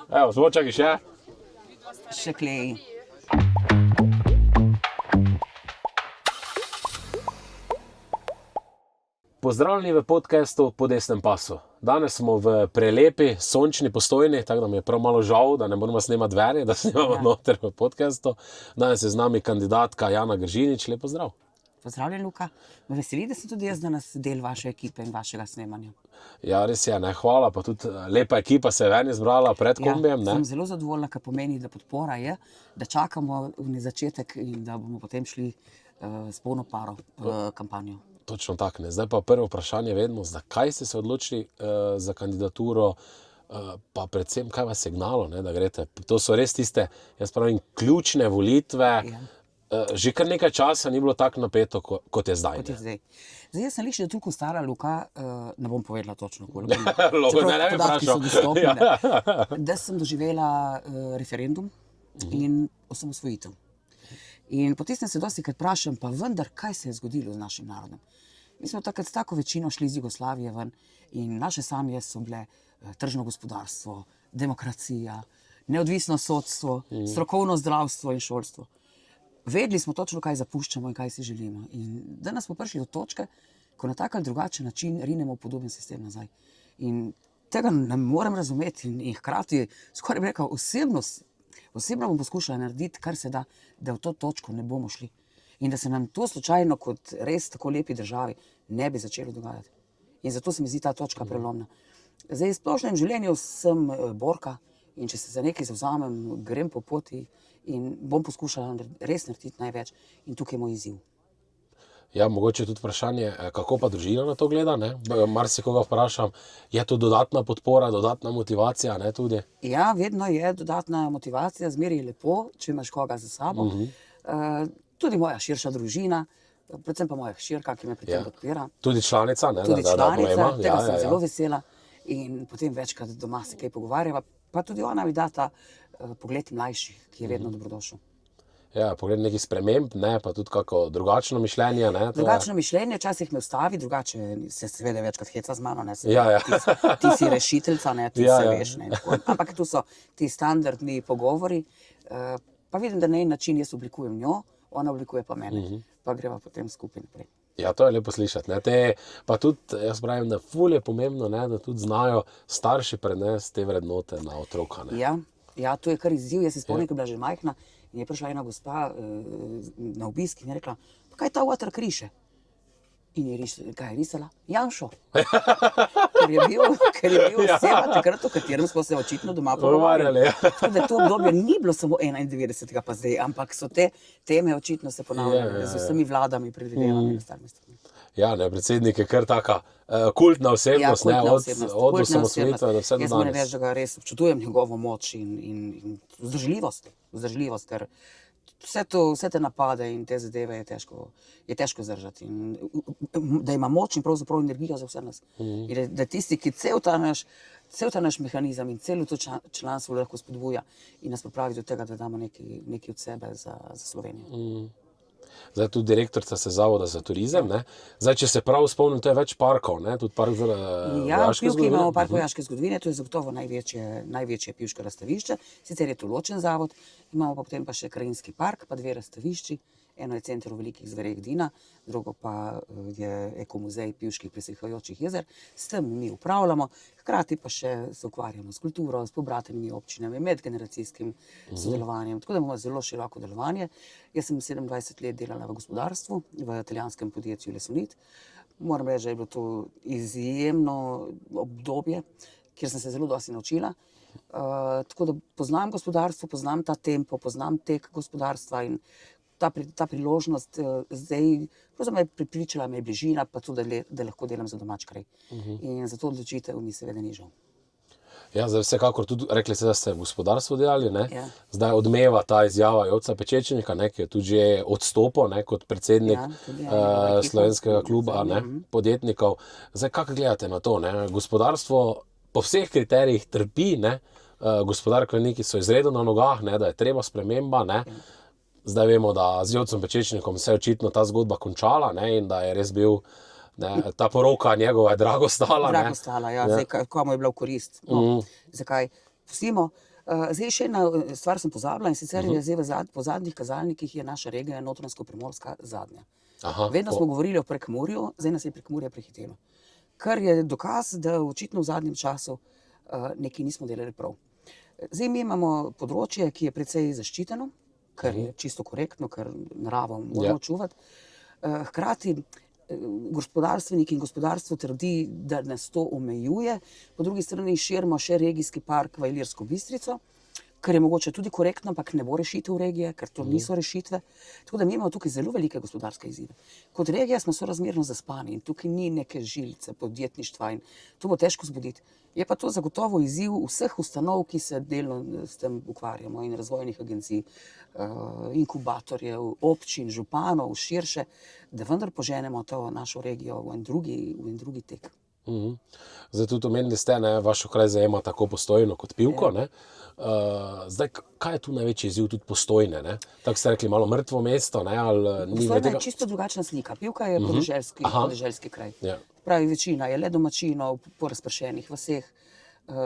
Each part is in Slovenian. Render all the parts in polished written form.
Evo, samo čakaj še. Še klej. Pozdravljeni v podcastu Po desnem pasu. Danes smo v prelepi, sončni Postojni, tako da mi je prav malo žal, da ne moramo snemati dverje, da snemamo noter v podcastu. Danes je z nami kandidatka Jana Gržinič. Lep pozdrav. Pozdravljen, Luka. Me veseli, da sem tudi jaz danes del vaše ekipe in vašega snemanja. Ja, res je, ne, hvala, pa tudi lepa ekipa se je ven izbrala pred kombijem. Sem zelo zadovoljna, kar pomeni, da podpora je, da čakamo na začetek in da bomo potem šli s polno paro v kampanjo. Točno tako, ne. Zdaj pa prvo vprašanje vedno, zakaj ste se odločili za kandidaturo, pa predvsem, kaj vas je gnalo, ne, da greste. To so res tiste, jaz pravim, ključne volitve. Ja. Že kar nekaj časa ni bilo tako napeto, kot je zdaj. Zdaj, jaz sem lišče toliko stara, Luka, ne bom povedala točno, koliko. Ne bi vprašal. Da sem doživela referendum in osamosvojitev. In potem se dosti krat vprašam, pa vendar, kaj se je zgodilo z našim narodom. Mi smo takrat s tako večino šli iz Jugoslavije ven in naše sanje so bile tržno gospodarstvo, demokracija, neodvisno sodstvo, strokovno zdravstvo in šolstvo. Vedeli smo točno, kaj zapuščamo in kaj si želimo. In danes smo prišli do točke, ko na tak ali drugačen način rinemo podoben sistem nazaj. In tega ne morem razumeti in hkrati, skoraj bi rekel, osebno bom poskušala narediti, kar se da, da v to točko ne bomo šli. In da se nam to slučajno kot res tako lepi državi ne bi začelo dogajati. In zato se mi zdi ta točka prelomna. Zdaj, v splošnem življenju sem borka in če se za nekaj zavzamem, grem po poti in bom poskušala res narediti največ. In tukaj je moj izziv. Ja, mogoče tudi vprašanje, kako pa družina na to gleda, ne? Marsikoga vprašam, je to dodatna podpora, dodatna motivacija, ne, tudi? Ja, vedno je dodatna motivacija, zmeraj je lepo, če imaš koga za sabo. Tudi moja širša družina, predvsem pa moja hčerka, ki me pri tem podpira. Tudi članica, ne? Tudi članica, tega sem zelo vesela. In potem večkrat doma se kaj pogovarjava, pa tudi ona mi da ta pogled mlajših, ki je vedno dobrodošel. Ja, pogled nekih sprememb, ne, pa tudi kako drugačno mišljenje, ne. Drugačno mišljenje, včasih me ustavi, drugače se seveda večkrat heca z mano, ne. Ja. Ti si rešiteljca, ne, ti se veš, ne. Ampak tu so ti standardni pogovori, pa vidim, da na en način jaz oblikujem njo, ona oblikuje pa mene, pa greva potem skupaj naprej. Ja, to je lepo slišati, ne. Pa tudi, jaz pravim, da ful je pomembno, ne, da tudi znajo starši prenesti te vrednote na otroka, ne. Ja, to je kar izziv, jaz se spomnim, ko je bila že majhna, in je prišla ena gospa na obisk in je rekla, pa kaj ta otrok riše? In je risala? Janšo. Ker je bil oseba takrat, o katerem smo se očitno doma pogovarjali. Tako da to obdobje ni bilo samo 91. pa zdaj, ampak so te teme očitno se ponavljale z vsemi vladami, predvidevami in starimi stvarmi. Ja, ne, predsednik je kar taka kultna osebnost, ne, od osamosvojitve do vse do danes. Jaz moram reči, da ga res občutujem njegovo moč in vzdržljivost, ker vse te napade in te zadeve je težko zdržati. In da ima moč in pravzaprav energijo za vse nas. In da tisti, ki cel ta naš mehanizem in celo to članstvo lahko spodbuja in nas pripravi do tega, da damo nekaj od sebe za Slovenijo. Zdaj tudi direktorica se Zavoda za turizem, ne. Zdaj, če se prav spomnim, to je več parkov, ne, tudi park vojaške zgodovine. Ja, v Pivki imamo park vojaške zgodovine, to je zagotovo največje pivško razstavišče, sicer je to ločen zavod, imamo pa potem pa še krajinski park, pa 2 razstavišči, eno je center v velikih zvereh Dina, drugo pa je ekomuzej pivških presihajočih jezer, s tem mi upravljamo, hkrati pa še se ukvarjamo s kulturo, s pobratenimi občinami, medgeneracijskim sodelovanjem, tako da imamo zelo široko delovanje. Jaz sem 27 let delala v gospodarstvu, v italijanskem podjetju Lesonit. Moram reči, da je bilo to izjemno obdobje, kjer sem se zelo dosti naučila. Tako da poznam gospodarstvo, poznam ta tempo, poznam tek gospodarstva in ta priložnost zdaj, pravzaprav me je pripričala, me je bližina, pa tudi, da lahko delam za domač kraj. In zato odločitev mi seveda ni žal. Ja, zdaj vsekakor tudi, rekli ste, da ste v gospodarstvu delali, ne? Ja. Zdaj odmeva ta izjava Joca Pečečnika, ne, ki je tudi že odstopil, ne, kot predsednik slovenskega kluba, ne, podjetnikov. Zdaj, kako gledate na to, ne? Gospodarstvo po vseh kriterijih trpi, ne? Gospodarstveniki so izredno na nogah, ne, da je treba sprememba, ne? Zdaj vemo, da z Jocom Pečečnikom se je očitno ta zgodba končala, ne, in da je res bil, ne, ta poroka njegova je drago stala. Drago stala, ja. Zdaj, komu je bila v korist. No, zakaj? Pustimo, Zdaj še ena stvar sem pozabila, in sicer je zdaj po zadnjih kazalnikih je naša regija Notranjsko-Primorska zadnja. Vedno smo govorili o Prekmurju, zdaj nas je Prekmurje prehitelo. Kar je dokaz, da očitno v zadnjem času nekaj nismo delali prav. Zdaj mi imamo področje, ki je precej zaščiteno, kar je čisto korektno, ker naravo moramo čuvati. Hkrati gospodarstveniki in gospodarstvo trdi, da nas to omejuje. Po drugi strani širimo še regijski park v Ilirsko Bistrico, kar je mogoče tudi korektno, ampak ne bo rešitev regije, ker to niso rešitve. Tako da mi imamo tukaj zelo velike gospodarske izzive. Kot regija smo sorazmerno zaspani in tukaj ni neke žilice podjetništva in to bo težko zbuditi. Je pa to zagotovo izziv vseh ustanov, ki se delno s tem ukvarjamo, in razvojnih agencij, inkubatorjev, občin, županov, širše, da vendar poženemo to našo regijo v en drugi tek. Zdaj tudi omenili ste, vaš okraj zajema tako Postojno kot Pivko. Zdaj, kaj je tu največji izziv tudi Postojne? Tako ste rekli, malo mrtvo mesto, ali ni Postojna je čisto drugačna slika. Pivka je podeželski kraj. Pravi, večina je le domačinov po razpršenih vaseh,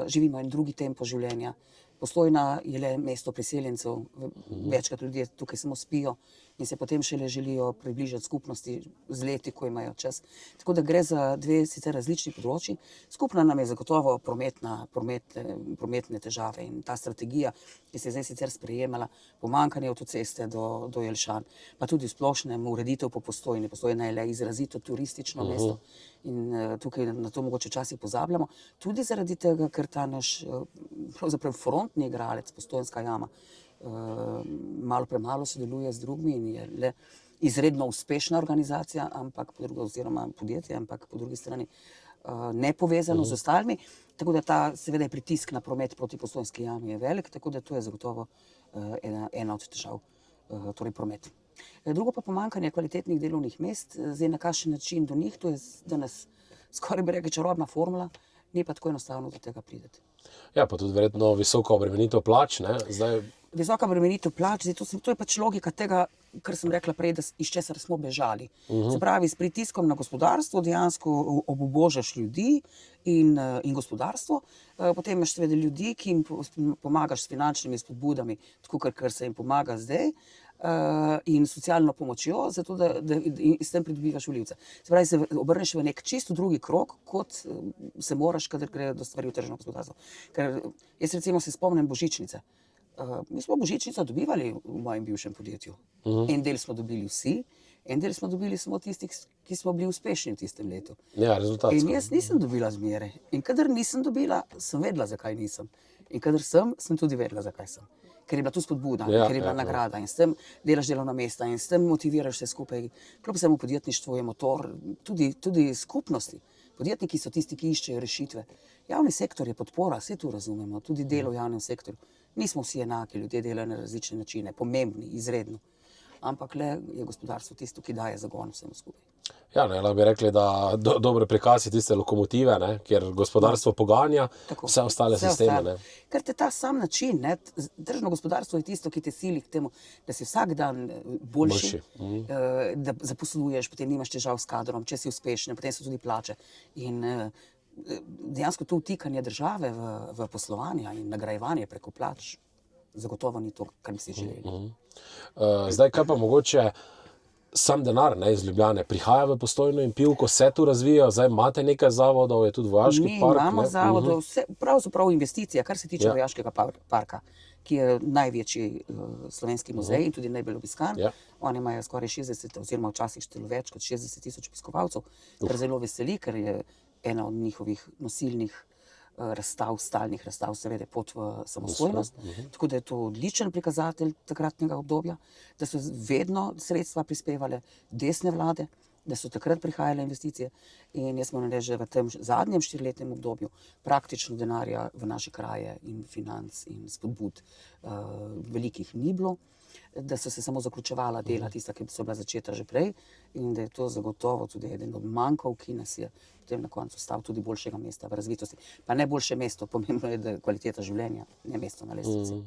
živimo en drugi tempo življenja. Postojna je le mesto priseljencev, večkrat ljudje tukaj samo spijo in se potem šele želijo približati skupnosti z leti, ko imajo čas. Tako da gre za dve sicer različni področji. Skupna nam je zagotovo prometne težave in ta strategija, ki se je zdaj sicer sprejemala, pomanjkanje avtoceste do Jelšan, pa tudi v splošnem ureditev po Postojni. Postojna je le izrazito turistično mesto in tukaj na to mogoče včasih pozabljamo. Tudi zaradi tega, ker ta naš pravzaprav frontni igralec, Postojnska jama, malo premalo sodeluje z drugimi in je le izredno uspešna organizacija, oziroma podjetje, ampak po drugi strani nepovezano z ostalimi. Tako da ta seveda je pritisk na promet proti Postojnski jami je velik, tako da to je zagotovo ena od težav, torej promet. Drugo pa pomanjkanje kvalitetnih delovnih mest, zdaj na kakšen način do njih, to je danes skoraj bi rekli čarobna formula, ni pa tako enostavno do tega prideti. Ja, pa tudi verjetno visoka obremenitev plač, Visoka obremenitev plač, to je pač logika tega, kar sem rekla prej, da iz česar smo bežali. Se pravi, s pritiskom na gospodarstvo dejansko obubožaš ljudi in gospodarstvo, potem imaš seveda ljudi, ki jim pomagaš s finančnimi spodbudami, tako kar se jim pomaga zdaj, in socialno pomočjo, zato da s tem pridobivaš volivce. Se pravi, se obrneš v nek čisto drugi krog, kot se moraš, kadar gre do stvari v tržno gospodarstvo. Ker jaz recimo se spomnim božičnice. Mi smo božičnico dobivali v mojem bivšem podjetju. En del smo dobili vsi, en del smo dobili samo tisti, ki smo bili uspešni v tistem letu. Ja, rezultatsko. In jaz nisem dobila zmeraj. In kadar nisem dobila, sem vedela, zakaj nisem. In kadar sem tudi vedela, zakaj sem. Ker je bila tu spodbuda, ker je bila nagrada in s tem delaš delovna mesta in s tem motiviraš vse skupaj. Kljub vsemu podjetništvo je motor tudi skupnosti. Podjetniki so tisti, ki iščejo rešitve. Javni sektor je podpora, vse tu razumemo, tudi delo v javnem sektorju. Nismo vsi enaki, ljudje delajo na različne načine, pomembni, izredno. Ampak le je gospodarstvo tisto, ki daje zagon vsemu skupaj. Ja, lahko bi rekli, da dobre prikaz je tiste lokomotive, kjer gospodarstvo poganja vse ostale sisteme. Ker te ta sam način, tržno gospodarstvo je tisto, ki te sili k temu, da si vsak dan boljši. Da zaposluješ, potem nimaš težav s kadrom, če si uspešen, potem so tudi plače. In dejansko to vtikanje države v poslovanje in nagrajevanje preko plač zagotovo ni to, kar bi si želeli. Zdaj, kaj pa mogoče sam denar iz Ljubljane prihaja v Postojno in Pivko, se tu razvijajo, zdaj imate nekaj zavodov, je tudi vojaški park. Mi imamo zavodov, pravzaprav investicija, kar se tiče vojaškega parka, ki je največji slovenski muzej in tudi najbolj obiskan. Oni imajo skoraj 60, oziroma včasih štelo več kot 60 000 obiskovalcev, kar zelo veseli, ker je ena od njihovih nosilnih stalnih razstav, seveda pot v samostojnost. Tako da je to odličen prikazatelj takratnega obdobja, da so vedno sredstva prispevale desne vlade, da so takrat prihajale investicije. In jaz moram reči, že v tem zadnjem 4-letnem obdobju praktično denarja v naše kraje in financ in spodbud velikih ni bilo, da so se samo zaključevala dela, tista, ki so bila začeta že prej, in da je to zagotovo tudi eden od mankov, ki nas je potem na koncu stal tudi boljšega mesta v razvitosti. Pa ne boljše mesto, pomembno je, da je kvaliteta življenja, ne mesto na lestvici.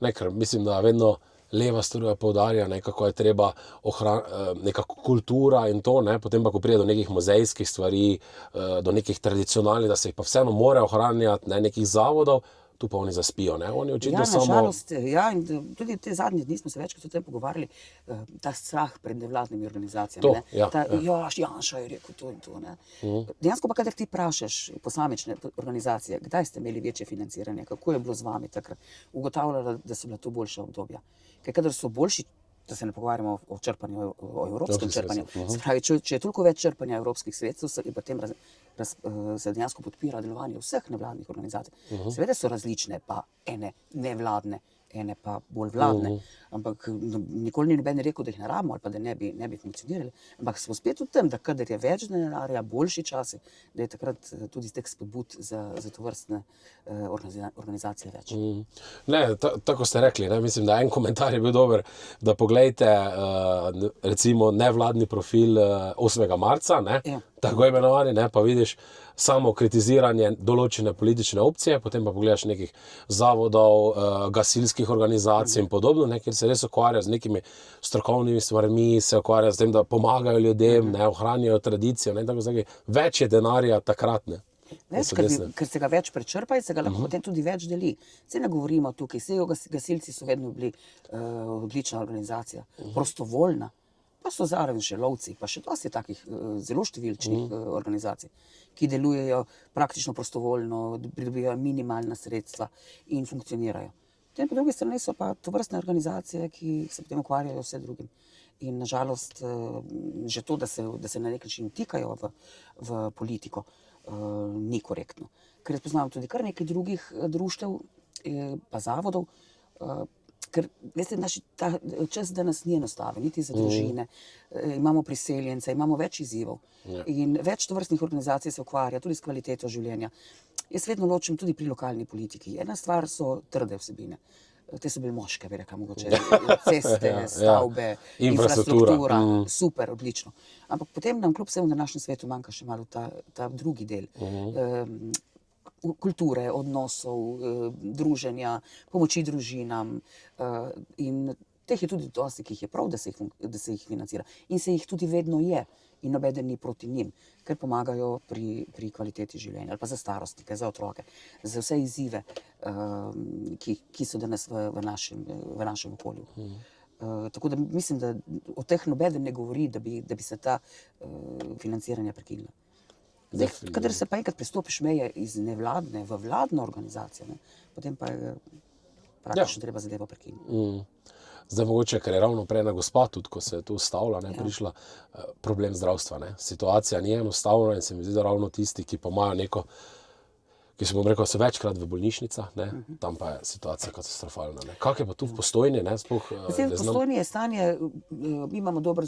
Ker mislim, da vedno leva struja poudarja, kako je treba nekako kultura in to, potem pa, ko pride do nekih muzejskih stvari, do nekih tradicionalnih, da se jih pa vseeno mora ohranjati, nekih zavodov, tu pa oni zaspijo. Ne? Oni očitno Ja, samo... nažalost, ja, in tudi te zadnje dni smo se večkrat o tem pogovarjali, ta strah pred nevladnimi organizacijami. To, ne. ja, Ta, ja. Janša je rekel to in to. Ne. Dejansko pa, kadar ti vprašaš posamične organizacije, kdaj ste imeli večje financiranje, kako je bilo z vami takrat, ugotavljala, da so bila to boljša obdobja. Ker kadar so boljši, da se ne pogovarjamo o črpanju, o evropskem črpanju. Se pravi, če je toliko več črpanja evropskih sredstev, se potem se dejansko podpira delovanje vseh nevladnih organizacij. Seveda so različne, pa ene nevladne, ene pa bolj vladne, ampak nikoli ni noben rekel, da jih ne rabimo ali pa da ne bi funkcionirali. Ampak smo spet v tem, da kadar je več denarja, boljši časi, da je takrat tudi teh spodbud za tovrstne organizacije več. Ne, tako ste rekli, ne? Mislim, da en komentar je bil dober, da poglejte recimo nevladni profil 8. marca, ne? Ja. Tako imenovani, ne? Pa vidiš samo kritiziranje določene politične opcije, potem pa pogledaš nekih zavodov, gasilskih organizacij in podobno, ne? Kjer se res ukvarjajo z nekimi strokovnimi stvarmi, se ukvarjajo z tem, da pomagajo ljudem, ne? Ohranjajo tradicijo, ne? Tako zdaj, več je denarja takrat, ne? Več, ker se ga več prečrpa in se ga lahko potem tudi več deli. Saj ne govorimo tukaj, gasilci so vedno bili odlična organizacija, prostovoljna, pa so zraven še lovci, pa še dosti takih zelo številčnih organizacij, ki delujejo praktično prostovoljno, pridobivajo minimalna sredstva in funkcionirajo. Potem po drugi strani so pa tovrstne organizacije, ki se potem ukvarjajo vse drugim. In nažalost, že to, da se na nek način vtikajo v politiko, ni korektno. Ker jaz poznam tudi kar nekaj drugih društev pa zavodov, ker veste, ta čas danes ni enostaven, niti za družine, imamo priseljence, imamo več izzivov in več tovrstnih organizacij se ukvarja tudi s kvaliteto življenja. Jaz vedno ločim tudi pri lokalni politiki. Ena stvar so trde vsebine. Te so bili moške, bi rekla, mogoče ceste, stavbe, infrastruktura, super, odlično. Ampak potem nam kljub vsemu v današnjem svetu manjka še malo ta drugi del. Kulture, odnosov, druženja, pomoči družinam in teh je tudi dosti, ki jih je prav, da se jih financira. In se jih tudi vedno je. In nobeden ni proti njim, ker pomagajo pri kvaliteti življenja ali pa za starostnike, za otroke, za vse izzive, ki so danes v našem okolju. Tako da mislim, da o teh nobeden ne govori, da bi se ta financiranja prekinila. Zdaj, kadar se pa enkrat prestopiš meje iz nevladne v vladno organizacijo, ne, potem pa je praktično treba zadevo prekiniti. Zdaj mogoče, ker je ravno prej na gospa, tudi ko se je tu ustavila, prišla problem zdravstva. Ne. Situacija ni enostavna in se mi zdi, da ravno tisti, ki pa imajo neko, ki se bom rekel, so večkrat v bolnišnicah, ne, tam pa je situacija katastrofalna. Ne. Kak je pa tu v Postojni? Zdaj, v Postojni je stanje, mi imamo dober,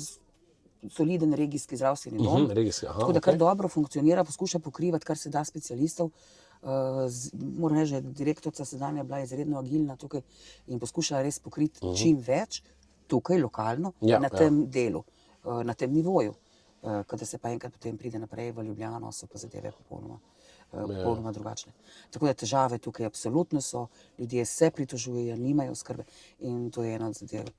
soliden regijski zdravstveni dom, tako da kar dobro funkcionira, poskuša pokrivati, kar se da specialistov. Moram reči, da direktorica sedanja bila izredno agilna tukaj in poskuša res pokriti čim več tukaj lokalno na tem delu, na tem nivoju. Kada se pa enkrat potem pride naprej v Ljubljano, so pa zadeve popolnoma drugačne. Tako da težave tukaj absolutno so, ljudje se pritožujejo, nimajo oskrbe in to je ena od zadev,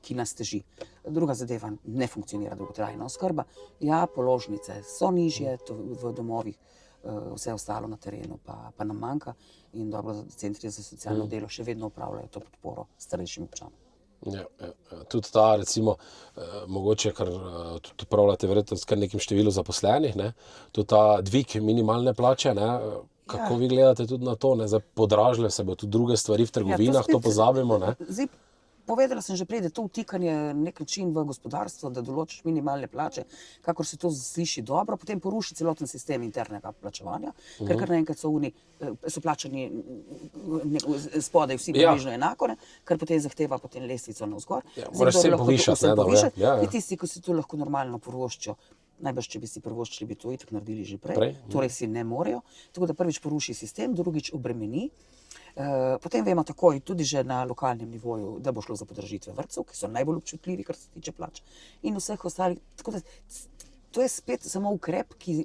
ki nas teži. Druga zadeva, ne funkcionira dolgotrajna oskrba. Ja, položnice so nižje v domovih, vse ostalo na terenu pa nam manjka in dobro, centri za socialno delo še vedno upravljajo to podporo starejšim občanom. Ja. Tudi ta, recimo, mogoče, kar tudi upravljate verjetno s kar nekim številu zaposlenih, ne? Tudi ta dvig minimalne plače, ne? Kako vi gledate tudi na to? Ne? Zdaj podražile se bo tudi druge stvari v trgovinah, to pozabimo, ne? Zdaj, povedala sem že prej, da to vtikanje nek način v gospodarstvo, da določiš minimalne plače, kakor se to sliši dobro, potem poruši celoten sistem internega plačevanja, ker kar naenkrat so plačani spodaj vsi približno enako, kar potem zahteva potem lestvico navzgor. Moraš vsem povišati, ne? In tisti, ki si to lahko normalno privoščijo, najbrž, če bi si privoščili, bi to itak naredili že prej. Torej si ne morejo. Tako da prvič poruši sistem, drugič obremeni. Potem vemo takoj, tudi že na lokalnem nivoju, da bo šlo za podražitve vrtcev, ki so najbolj občutljivi, kar se tiče plač, in vseh ostalih. Tako da to je spet samo ukrep, ki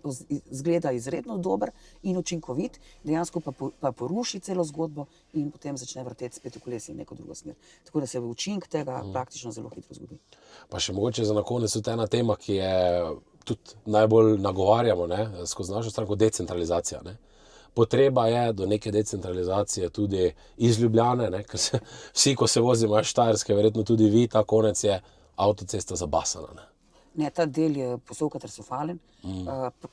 izgleda izredno dober in učinkovit, dejansko pa poruši celo zgodbo in potem začne vrteti spet v kolesi v neko drugo smer. Tako da se učinek tega praktično zelo hitro zgodi. Pa še mogoče za na konec tudi ena tema, ki je tudi najbolj nagovarjamo, ne, skozi našo stranko, decentralizacija, ne. potreba je do neke decentralizacije tudi iz Ljubljane, ne, ker vsi, ko se vozimo iz Štajerske, verjetno tudi vi, ta konec je avtocesta zabasana. Ne. Ne, ta del je poslovka katastrofalen.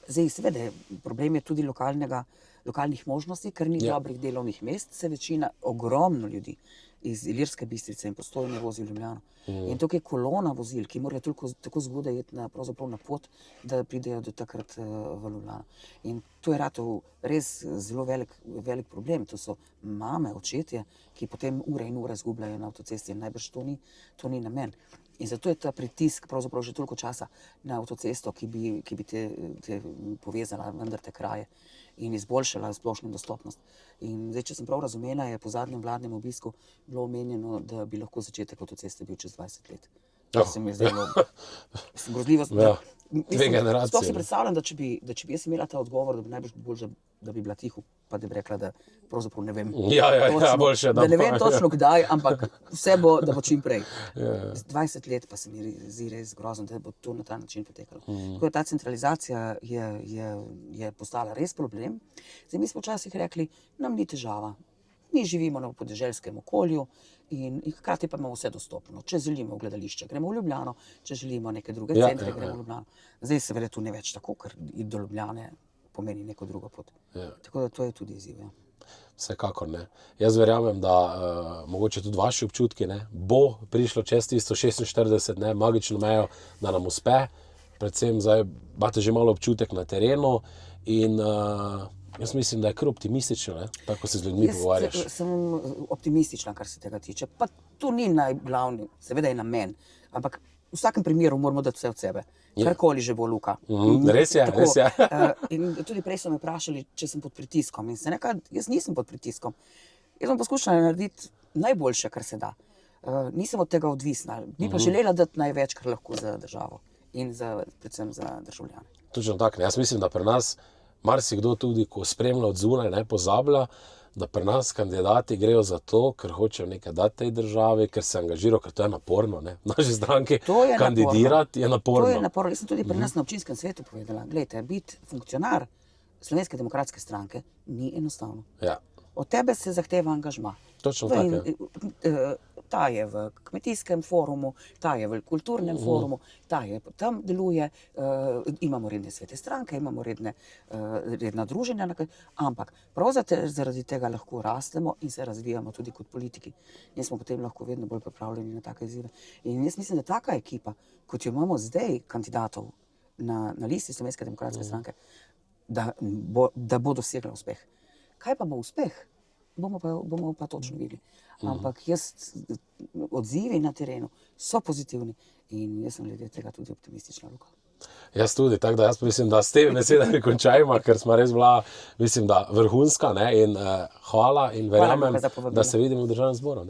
Zdaj, seveda, problem je tudi lokalnih možnosti, ker ni dobrih delovnih mest, se večina, ogromno ljudi iz Ilirske Bistrice in Postojne vozi v Ljubljano. In tukaj je kolona vozil, ki morajo tako zgodaj iti pravzaprav na pot, da pridejo do takrat v Ljubljano. In to je ratov res zelo velik problem. To so mame, očetje, ki potem ure in ure izgubljajo na avtocesti. Najbrž to ni namen. In zato je ta pritisk pravzaprav že toliko časa na avtocesto, ki bi te povezala vendar te kraje in izboljšala splošno dostopnost. In zdaj, če sem prav razumela, je po zadnjem vladnem obisku bilo omenjeno, da bi lahko začetek avtoceste bil čez 20 let. To se mi je zdelo grozljivo. Dve generacije. Sploh si predstavljam, da če bi jaz imela ta odgovor, da bi najbolj bolj, da bi bila tiho, pa da bi rekla, da pravzaprav ne vem boljše, da ne vem točno kdaj, ampak vse bo, da bo čim prej. 20 let pa se mi zdi res grozno, da bo to na ta način potekalo. Tako da ta centralizacija je postala res problem. Zdaj, mi smo včasih rekli, nam ni težava. Mi živimo na podeželskem okolju in hkrati pa imamo vse dostopno. Če želimo v gledališče, gremo v Ljubljano, če želimo neke druge centre, gremo v Ljubljano. Zdaj se verjetno tu ne več tako, ker iti do Ljubljane pomeni neko drugo pot. Tako da to je tudi izziv. Vsekakor ne. Jaz verjamem, da mogoče tudi vaši občutki bo prišlo čez tisto 46, magično mejo, da nam uspe. Predvsem zdaj imate že malo občutek na terenu in jaz mislim, da je kar optimistično, tako se z ljudmi pogovarjaš. Jaz sem optimistična, kar se tega tiče. Pa to ni najglavni, seveda je namen, ampak v vsakem primeru moramo dati vse od sebe. Karkoli že bo, Luka. Res je. In tudi prej so me vprašali, če sem pod pritiskom. In se nekaj, jaz nisem pod pritiskom. Jaz sem poskušala narediti najboljše, kar se da. Nisem od tega odvisna. Bi pa želela dati največ, kar lahko za državo in predvsem za državljane. Točno tako. Jaz mislim, da pri nas marsikdo tudi, ko spremlja od zunaj, ne pozablja, da pri nas kandidati grejo za to, ker hočejo nekaj dati tej državi, ker se angažirajo, ker to je naporno. Naši stranki kandidirati je naporno. To je naporno. Jaz sem tudi pri nas na občinskem svetu povedala, glejte, biti funkcionar Slovenske demokratske stranke ni enostavno. Od tebe se zahteva angažma. Točno tako. Ta je v kmetijskem forumu, ta je v kulturnem forumu, ta je tam deluje, imamo redne svete stranke, imamo redna druženja, ampak prav zaradi tega lahko rastemo in se razvijamo tudi kot politiki. In smo potem lahko vedno bolj pripravljeni na take izzive. In jaz mislim, da taka ekipa, kot jo imamo zdaj kandidatov na listi Slovenske demokratske stranke, da bo dosegla uspeh. Kaj pa bo uspeh? Bomo pa točno videli. Ampak odzivi na terenu so pozitivni in jaz sem glede tega tudi optimistična, Luka. Jaz tudi, tako da jaz mislim, da s temi besedami končajmo, ker smo res bila, mislim, da vrhunska in hvala in verjamem, da se vidimo v Državnem zboru.